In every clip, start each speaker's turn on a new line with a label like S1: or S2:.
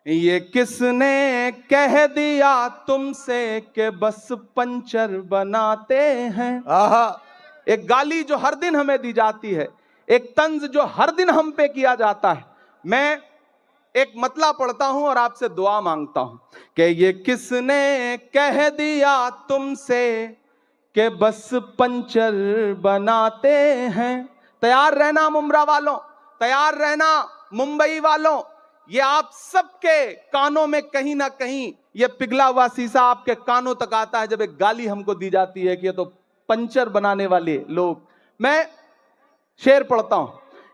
S1: ये किसने कह दिया तुमसे कि बस पंचर बनाते हैं। एक गाली जो हर दिन हमें दी जाती है, एक तंज जो हर दिन हम पे किया जाता है। मैं एक मतला पढ़ता हूं और आपसे दुआ मांगता हूं कि ये किसने कह दिया तुमसे कि बस पंचर बनाते हैं। तैयार रहना मुमरा वालों, तैयार रहना मुंबई वालों। ये आप सबके कानों में कहीं ना कहीं ये पिघला हुआ शीशा आपके कानों तक आता है जब एक गाली हमको दी जाती है कि ये तो पंचर बनाने वाले लोग। मैं शेर पढ़ता हूं।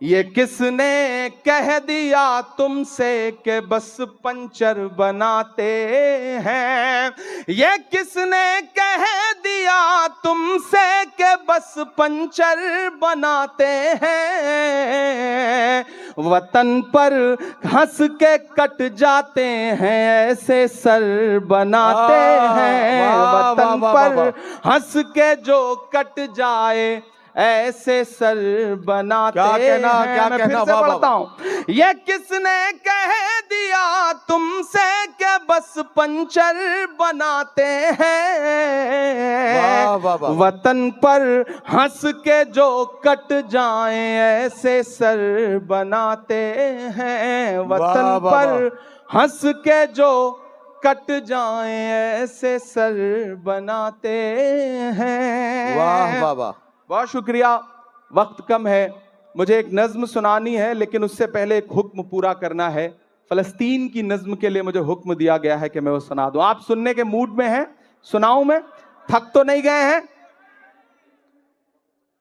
S1: ये किसने कह दिया तुमसे कि बस पंचर बनाते हैं। ये किसने कह दिया तुमसे कि बस पंचर बनाते हैं। वतन पर हंस के कट जाते हैं ऐसे सर बनाते हैं। वतन पर हंस के जो कट जाए ऐसे सर बनाते हैं। मैं फिर से पढ़ता हूं। ये किसने कह दिया तुमसे कि बस पंचर बनाते हैं। वतन पर हंस के जो कट जाएं ऐसे सर बनाते हैं। वतन पर हंस के जो कट जाएं ऐसे सर बनाते हैं।
S2: वाह वाह वाह,
S1: बहुत शुक्रिया। वक्त कम है, मुझे एक नज्म सुनानी है लेकिन उससे पहले एक हुक्म पूरा करना है। फलस्तीन की नज्म के लिए मुझे हुक्म दिया गया है कि मैं वो सुना दूं। आप सुनने के मूड में हैं? सुनाऊं मैं? थक तो नहीं गए हैं?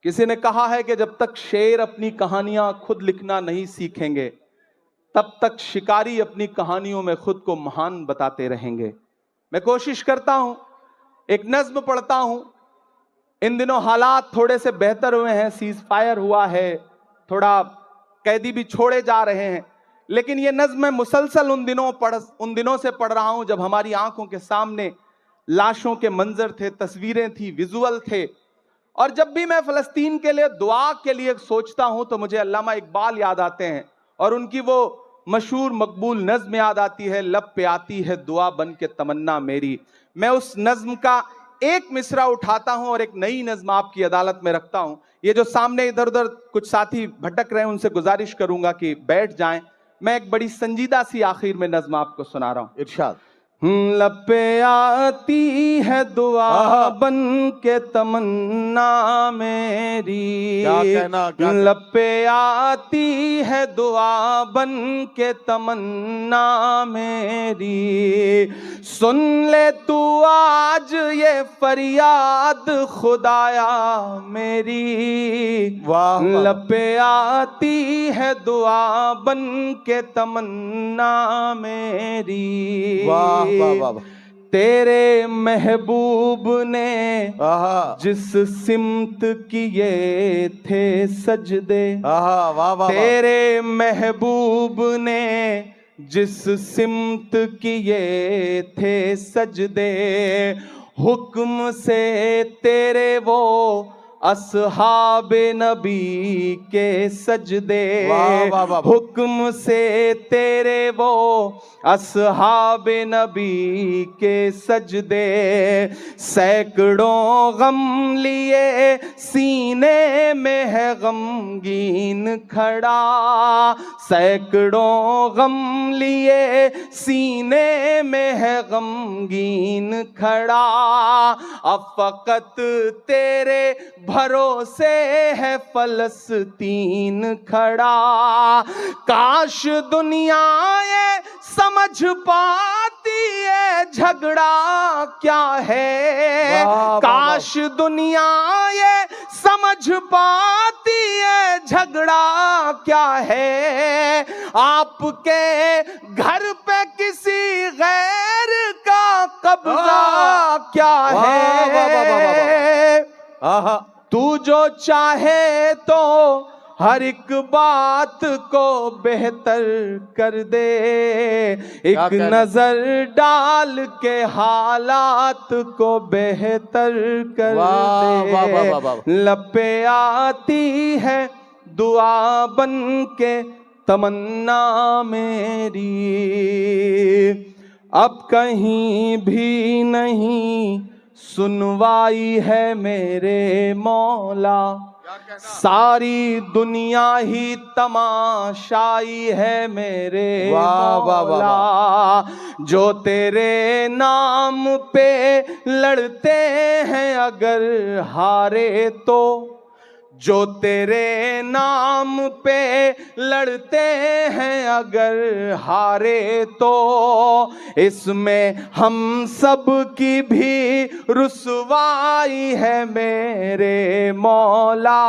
S1: किसी ने कहा है कि जब तक शेर अपनी कहानियां खुद लिखना नहीं सीखेंगे तब तक शिकारी अपनी कहानियों में खुद को महान बताते रहेंगे। मैं कोशिश करता हूं, एक नज्म पढ़ता हूं। इन दिनों हालात थोड़े से बेहतर हुए हैं, सीज फायर हुआ है, थोड़ा कैदी भी छोड़े जा रहे हैं, लेकिन ये नज्म मैं मुसलसल उन दिनों से पढ़ रहा हूं जब हमारी आंखों के सामने लाशों के मंजर थे, तस्वीरें थी, विजुअल थे। और जब भी मैं फलस्तीन के लिए दुआ के लिए सोचता हूं तो मुझे अल्लामा इकबाल याद आते हैं और उनकी वो मशहूर मकबूल नज्म याद आती है, लब पे आती है दुआ बन के तमन्ना मेरी। मैं उस नज्म का एक मिसरा उठाता हूं और एक नई नज्म आपकी अदालत में रखता हूं। ये जो सामने इधर उधर कुछ साथी भटक रहे हैं उनसे गुजारिश करूंगा कि बैठ जाएं। मैं एक बड़ी संजीदा सी आखिर में नज्म आपको सुना रहा हूं।
S2: इरशाद।
S1: लब पे आती है दुआ बन के तमन्ना मेरी।
S2: क्या कहना,
S1: लब पे आती है दुआ बन के तमन्ना मेरी। सुन ले तू आज ये फरियाद खुदाया मेरी। लब पे आती है दुआ बन के तमन्ना मेरी।
S2: वाह वाह वाह,
S1: तेरे महबूब ने जिस सिमत किए थे सजदे।
S2: वाह वाह,
S1: तेरे महबूब ने जिस सिमत किए थे सजदे। हुक्म से तेरे वो अस्हाबे नबी के सजदे। हुक्म से तेरे वो अस्हाबे नबी के सजदे। सैकड़ों गम लिए सीने में है गमगीन खड़ा। सैकड़ों गम लिए सीने में है गमगीन खड़ा। अब फकत तेरे भरोसे है फलस्तीन खड़ा। काश दुनिया ये समझ पाती है झगड़ा क्या है। काश दुनिया ये समझ पाती है झगड़ा क्या है। आपके घर पे किसी गैर का कब्जा क्या है। तू जो चाहे तो हर एक बात को बेहतर कर दे। एक नजर डाल के हालात को बेहतर कर दे। लब पे आती है दुआ बन के तमन्ना मेरी। अब कहीं भी नहीं सुनवाई है मेरे मौला, सारी दुनिया ही तमाशाई है मेरे
S2: वाह, वाह, वाह,
S1: मौला। जो तेरे नाम पे लड़ते हैं अगर हारे तो, जो तेरे नाम पे लड़ते हैं अगर हारे तो, इसमें हम सब की भी रुसवाई है मेरे मौला।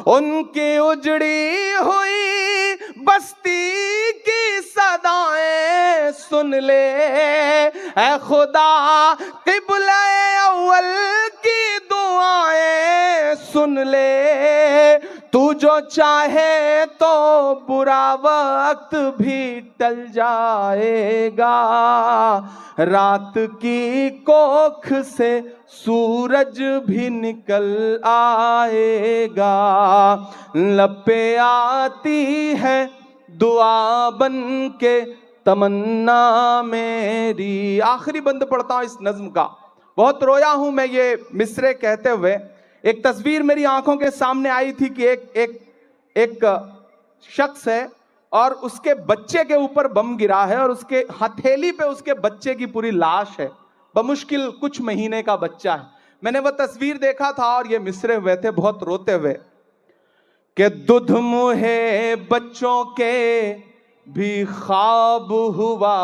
S1: उनकी उजड़ी हुई बस्ती की सदाएं सुन ले ऐ खुदा, क़िबला अव्वल की दुआएं सुन ले। तू जो चाहे तो बुरा वक्त भी टल जाएगा, रात की कोख से सूरज भी निकल आएगा। लब पे आती है दुआ बन के तमन्ना मेरी। आखिरी बंद पढ़ता हूं इस नज्म का। बहुत रोया हूं मैं ये मिसरे कहते हुए। एक तस्वीर मेरी आंखों के सामने आई थी कि एक शख्स है और उसके बच्चे के ऊपर बम गिरा है और उसके हथेली पे उसके बच्चे की पूरी लाश है, बमुश्किल कुछ महीने का बच्चा है। मैंने वो तस्वीर देखा था और ये मिसरे हुए थे बहुत रोते हुए कि दुध मुहे बच्चों के भी ख्वाब हुआ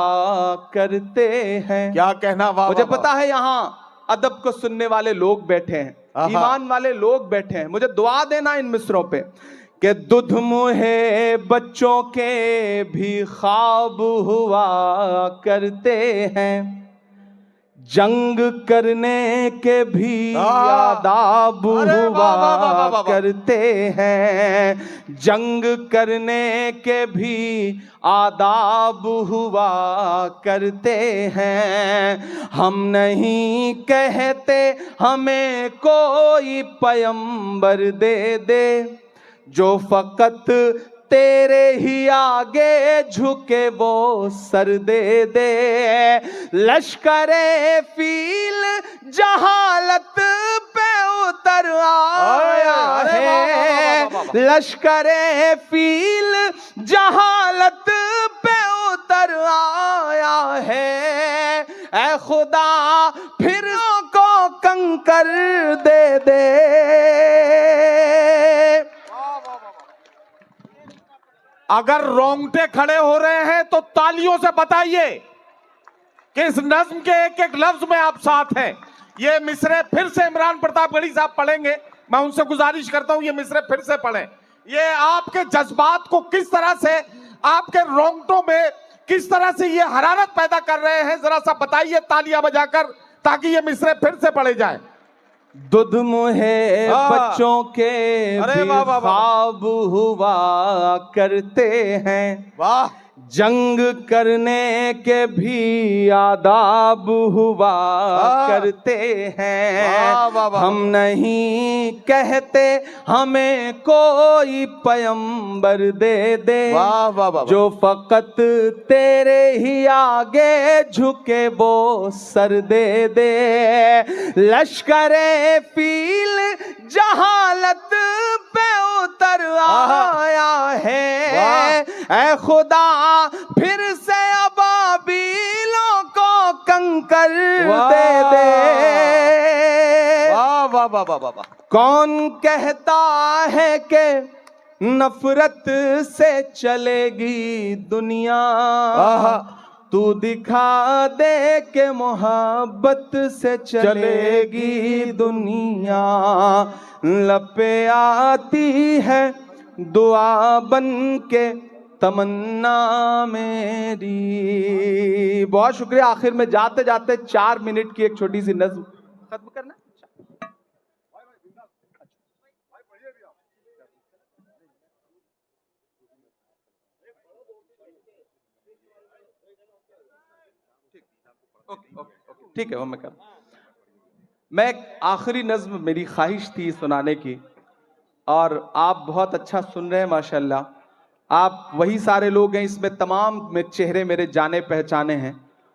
S1: करते हैं।
S2: क्या कहना, वाह
S1: मुझे
S2: वाह,
S1: पता है यहाँ अदब को सुनने वाले लोग बैठे हैं, ईमान वाले लोग बैठे हैं, मुझे दुआ देना इन मिसरों पे कि दुध मुहे बच्चों के भी ख्वाब हुआ करते हैं, जंग करने के भी आदाब हुआ करते हैं, जंग करने के भी आदाब हुआ करते हैं। हम नहीं कहते हमें कोई पैगंबर दे दे, जो फकत तेरे ही आगे झुके वो सर दे दे। लश्करे फील जहालत पे उतर आया है, लश्करे फील जहालत पे उतर आया है। ऐ खुदा फिर को कंकर दे दे।
S2: अगर रोंगटे खड़े हो रहे हैं तो तालियों से बताइए कि इस नज्म के एक एक लफ्ज में आप साथ हैं। ये मिसरे फिर से इमरान प्रतापगढ़ी साहब पढ़ेंगे। मैं उनसे गुजारिश करता हूं ये मिसरे फिर से पढ़ें। ये आपके जज्बात को किस तरह से, आपके रोंगटों में किस तरह से ये हरारत पैदा कर रहे हैं, जरा सा बताइए तालियां बजाकर, ताकि ये मिसरे फिर से पढ़े जाए।
S1: दुध मुहे बच्चों के भी ख्वाब हुआ करते हैं, वाह, जंग करने के भी आदाब हुआ करते हैं। हम नहीं कहते हमें कोई पैगंबर दे दे, जो फकत तेरे ही आगे झुके वो सर दे दे। लश्करे फील जहालत पे उतर आया है, ऐ खुदा फिर से अबाबीलों को कंकर दे दे।
S2: वाह वाह वाह वाह वाह।
S1: कौन कहता है कि नफरत से चलेगी दुनिया, तू दिखा दे के मोहब्बत से चलेगी दुनिया। लपे आती है दुआ बन के तमन्ना मेरी। बहुत शुक्रिया। आखिर में जाते जाते 4 मिनट की एक छोटी सी नज्म खत्म करना। ठीक है, वो मैं कर। मैं आखिरी नज्म मेरी ख्वाहिश थी सुनाने की और आप बहुत अच्छा सुन रहे हैं माशाल्लाह। आप वही सारे लोग हैं, इसमें तमाम चेहरे मेरे जाने पहचाने हैं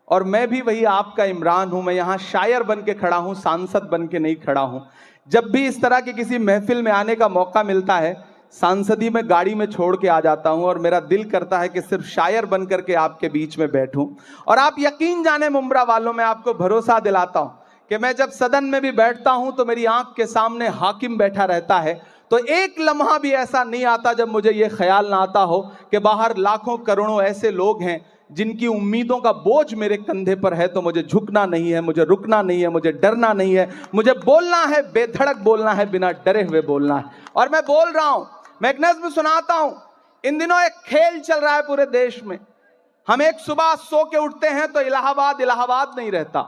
S1: और मैं भी वही आपका इमरान हूं। मैं यहां शायर बन के खड़ा हूं, सांसद बन के नहीं खड़ा हूं। जब भी इस तरह की किसी महफिल में आने का मौका मिलता है, सांसदी में गाड़ी में छोड़ के आ जाता हूं और मेरा दिल करता है कि सिर्फ शायर बन करके आपके बीच में बैठूं। और आप यकीन जाने मुंब्रा वालों, मैं आपको भरोसा दिलाता हूं कि मैं जब सदन में भी बैठता हूं तो मेरी आंख के सामने हाकिम बैठा रहता है, तो एक लम्हा भी ऐसा नहीं आता जब मुझे यह ख्याल ना आता हो कि बाहर लाखों करोड़ों ऐसे लोग हैं जिनकी उम्मीदों का बोझ मेरे कंधे पर है। तो मुझे झुकना नहीं है, मुझे रुकना नहीं है, मुझे डरना नहीं है, मुझे बोलना है, बेधड़क बोलना है, बिना डरे हुए बोलना है। और मैं बोल रहा हूं, मैं एक नज्म सुनाता हूं। इन दिनों एक खेल चल रहा है पूरे देश में। हम एक सुबह सो के उठते हैं तो इलाहाबाद इलाहाबाद नहीं रहता।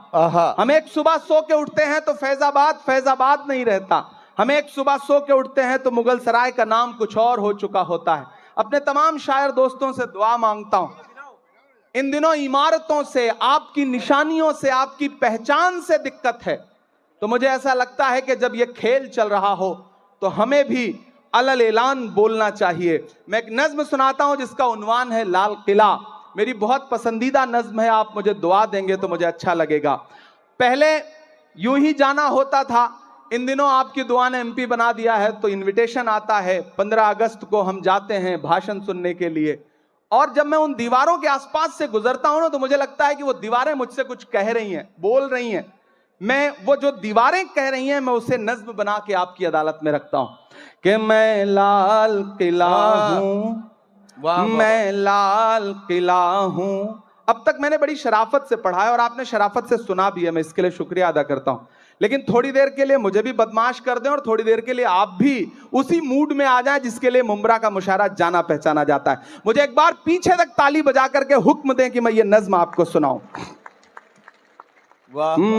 S1: हम एक सुबह सो के उठते हैं तो फैजाबाद फैजाबाद नहीं रहता। हम एक सुबह सो के उठते हैं तो मुगल सराय का नाम कुछ और हो चुका होता है। अपने तमाम शायर दोस्तों से दुआ मांगता हूं, इन दिनों इमारतों से, आपकी निशानियों से, आपकी पहचान से दिक्कत है। तो मुझे ऐसा लगता है कि जब यह खेल चल रहा हो तो हमें भी अलल ऐलान बोलना चाहिए। मैं एक नज्म सुनाता हूं जिसका उन्वान है लाल किला। मेरी बहुत पसंदीदा नज्म है, आप मुझे दुआ देंगे तो मुझे अच्छा लगेगा। पहले यूं ही जाना होता था, इन दिनों आपकी दुआ ने एमपी बना दिया है तो इनविटेशन आता है, 15 अगस्त को हम जाते हैं भाषण सुनने के लिए। और जब मैं उन दीवारों के आसपास से गुजरता हूं ना, तो मुझे लगता है कि वो दीवारें मुझसे कुछ कह रही हैं, बोल रही हैं। मैं वो जो दीवारें कह रही हैं, मैं उसे नज्म बना के आपकी अदालत में रखता हूं कि मैं लाल किला हूं, मैं लाल किला हूं। अब तक मैंने बड़ी शराफत से पढ़ा है और आपने शराफत से सुना भी है, मैं इसके लिए शुक्रिया अदा करता हूं। लेकिन थोड़ी देर के लिए मुझे भी बदमाश कर दें और थोड़ी देर के लिए आप भी उसी मूड में आ जाएं जिसके लिए मुंब्रा का मुशायरा जाना पहचाना जाता है। मुझे एक बार पीछे तक ताली बजा करके हुक्म दें कि मैं ये नज्म आपको सुनाऊं।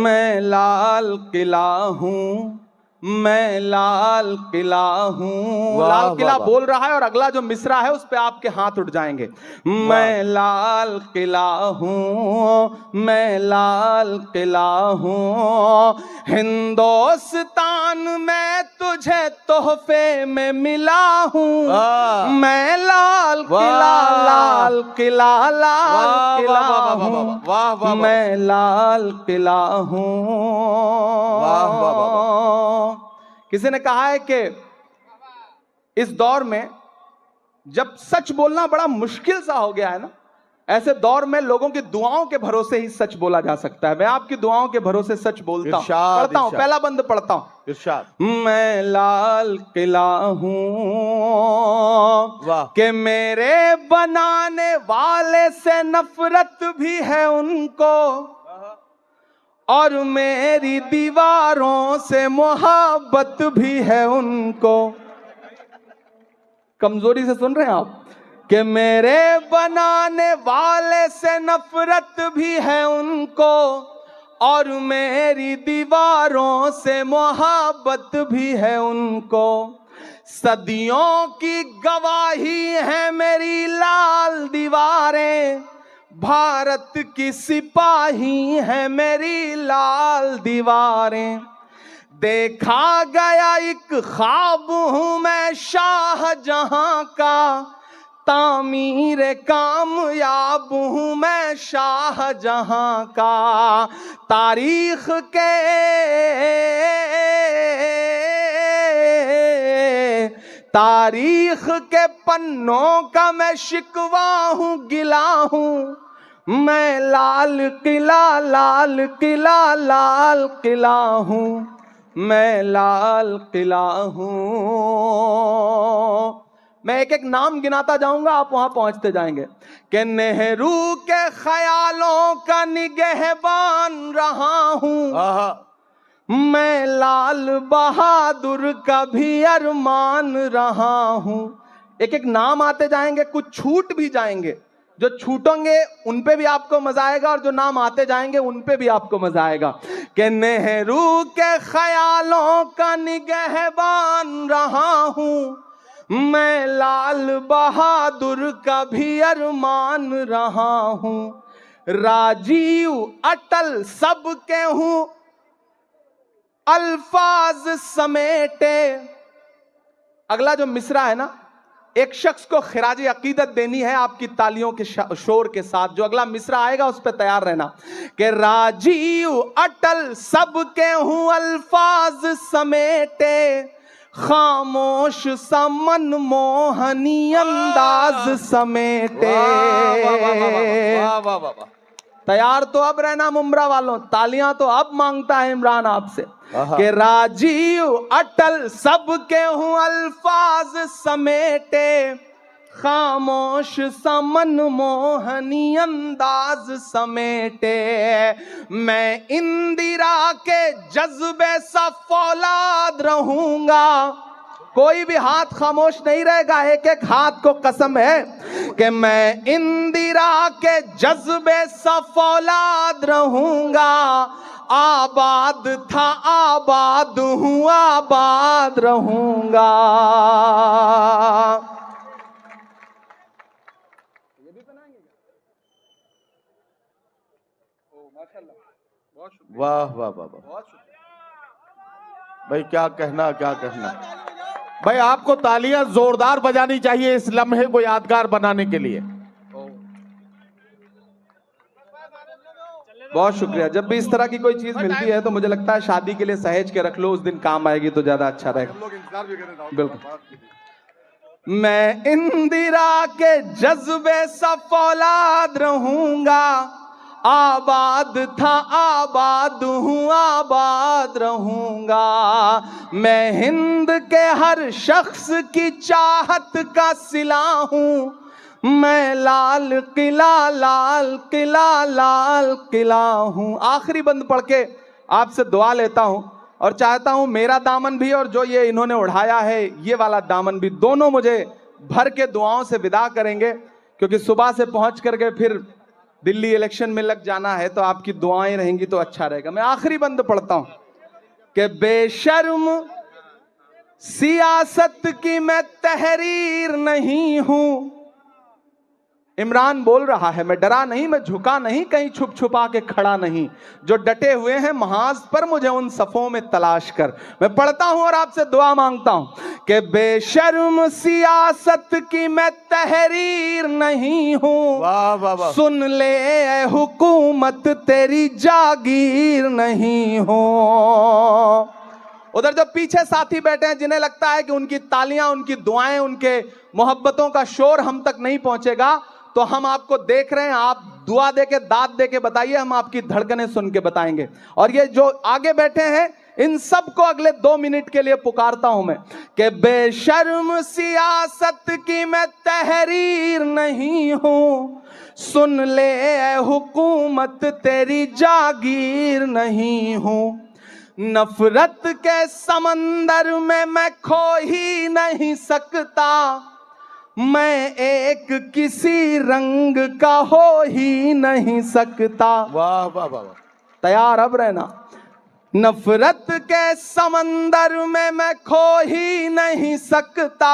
S1: मैं लाल किला हूं, मैं लाल किला हूं। लाल किला बोल रहा है और अगला जो मिसरा है उस पे आपके हाथ उठ जाएंगे। मैं लाल किला हूं, मैं लाल किला हूं। हिंदुस्तान में तुझे तोहफे में मिला हूं। मैं लाल किला, लाल किला, लाल किला हूं। मैं लाल किला हूं। किसी ने कहा है कि इस दौर में जब सच बोलना बड़ा मुश्किल सा हो गया है ना, ऐसे दौर में लोगों की दुआओं के भरोसे ही सच बोला जा सकता है। मैं आपकी दुआओं के भरोसे सच बोलता हूं, पढ़ता हूं, पहला बंद पढ़ता हूं। इरशाद। मैं लाल किला हूं कि मेरे बनाने वाले से नफरत भी है उनको, और मेरी दीवारों से मोहब्बत भी है उनको। कमजोरी से सुन रहे हैं आप? कि मेरे बनाने वाले से नफरत भी है उनको, और मेरी दीवारों से मोहब्बत भी है उनको। सदियों की गवाही है मेरी लाल दीवारें, भारत की सिपाही है मेरी लाल दीवारें। देखा गया एक ख्वाब हूं मैं शाहजहां का, तामीर कामयाब हूं मैं शाहजहां का। तारीख के तारीख के पन्नों का मैं शिकवा हूं, गिला हूं। मैं लाल किला, लाल किला, लाल किला हूं। मैं लाल किला हूं। मैं एक एक नाम गिनाता जाऊंगा, आप वहां पहुंचते जाएंगे। कि नेहरू के ख्यालों का निगहबान रहा हूं। मैं लाल बहादुर का भी अरमान रहा हूं। एक एक नाम आते जाएंगे, कुछ छूट भी जाएंगे। जो छूटेंगे उन पे भी आपको मजा आएगा और जो नाम आते जाएंगे उन पे भी आपको मजा आएगा। कि नेहरू के ख्यालों का निगहबान रहा हूं। मैं लाल बहादुर का भी अरमान रहा हूं। राजीव अटल सबके हूं, अल्फाज समेटे। अगला जो मिसरा है ना, एक शख्स को खिराज अकीदत देनी है आपकी तालियों के शोर के साथ। जो अगला मिसरा आएगा उस पर तैयार रहना कि राजीव अटल सबके हूं अल्फाज समेटे, खामोश सा मनमोहनी अंदाज समेटे। तैयार तो अब रहना मुमरा वालों, तालियां तो अब मांगता है इमरान आपसे कि राजीव अटल सबके हूं अल्फाज समेटे, खामोश सा मनमोहनी अंदाज समेटे। मैं इंदिरा के जज्बे सा फौलाद रहूंगा, कोई भी हाथ खामोश नहीं रहेगा, एक एक हाथ को कसम है कि मैं इंदिरा के जज्बे सा फौलाद रहूंगा। आबाद था आबाद हूं आबाद रहूंगा।
S2: वाह वाह वाह वाह भाई, क्या कहना क्या कहना भाई। आपको तालियां जोरदार बजानी चाहिए इस लम्हे को यादगार बनाने के लिए।
S1: बहुत शुक्रिया। जब भी इस तरह की कोई चीज मिलती है तो मुझे लगता है शादी के लिए सहेज के रख लो, उस दिन काम आएगी तो ज्यादा अच्छा रहेगा। बिल्कुल। मैं इंदिरा के जज्बे सा फौलाद रहूंगा, आबाद था आबाद हूं आबाद रहूंगा। मैं हिंद के हर शख्स की चाहत का सिला हूं, मैं लाल किला लाल किला लाल किला हूं। आखिरी बंद पढ़ के आपसे दुआ लेता हूं और चाहता हूं मेरा दामन भी और जो ये इन्होंने उठाया है ये वाला दामन भी, दोनों मुझे भर के दुआओं से विदा करेंगे, क्योंकि सुबह से पहुंच करके फिर दिल्ली इलेक्शन में लग जाना है, तो आपकी दुआएं रहेंगी तो अच्छा रहेगा। मैं आखिरी बंद पढ़ता हूं कि बेशर्म सियासत की मैं तहरीर नहीं हूं। इमरान बोल रहा है, मैं डरा नहीं, मैं झुका नहीं, कहीं छुप छुपा के खड़ा नहीं। जो डटे हुए हैं महाज पर मुझे उन सफों में तलाश कर। मैं पढ़ता हूं और आपसे दुआ मांगता हूं कि बेशर्म सियासत की मैं तहरीर नहीं हूं।
S2: वाह वाह वाह।
S1: सुन ले ए हुकूमत तेरी जागीर नहीं हो। उधर जो पीछे साथी बैठे हैं जिन्हें लगता है कि उनकी तालियां, उनकी दुआएं, उनके मोहब्बतों का शोर हम तक नहीं पहुंचेगा, तो हम आपको देख रहे हैं, आप दुआ दे के दाद दे के बताइए, हम आपकी धड़कनें सुन के बताएंगे। और ये जो आगे बैठे हैं इन सब को अगले 2 मिनट के लिए पुकारता हूं मैं कि बेशर्म सियासत की मैं तहरीर नहीं हूं। सुन ले ए हुकूमत तेरी जागीर नहीं हूं। नफरत के समंदर में मैं खो ही नहीं सकता, मैं एक किसी रंग का हो ही नहीं सकता।
S2: वाह वाह वाह।
S1: तैयार अब रहना। नफरत के समंदर में मैं खो ही नहीं सकता,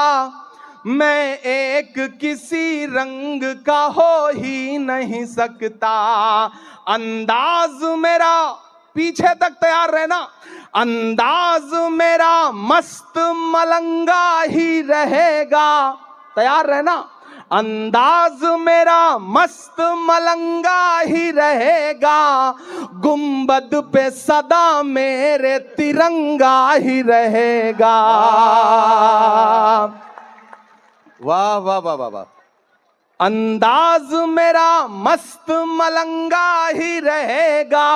S1: मैं एक किसी रंग का हो ही नहीं सकता। अंदाज मेरा, पीछे तक तैयार रहना, अंदाज मेरा मस्त मलंगा ही रहेगा। तैयार रहना। अंदाज मेरा मस्त मलंगा ही रहेगा, गुंबद पे सदा मेरे तिरंगा ही रहेगा।
S2: वाह वाह वाह वाह वाह।
S1: अंदाज मेरा मस्त मलंगा ही रहेगा,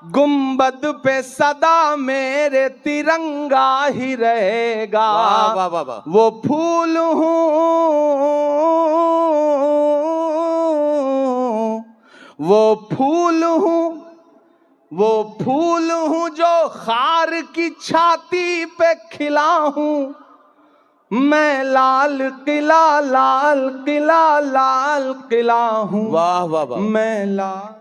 S1: गुंबद पे सदा मेरे तिरंगा ही रहेगा।
S2: वाह वाह वाह वाह।
S1: वो फूल हूँ, वो फूल हूँ, वो फूल हूँ जो खार की छाती पे खिला हूँ। मैं लाल किला लाल किला लाल किला हूँ।
S2: वाह वाह वाह।
S1: मैं लाल।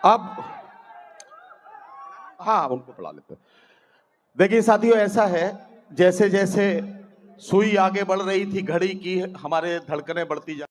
S2: अब हाँ उनको पढ़ा लेते हैं। देखिए साथियों, ऐसा है जैसे जैसे सुई आगे बढ़ रही थी घड़ी की, हमारे धड़कनें बढ़ती जा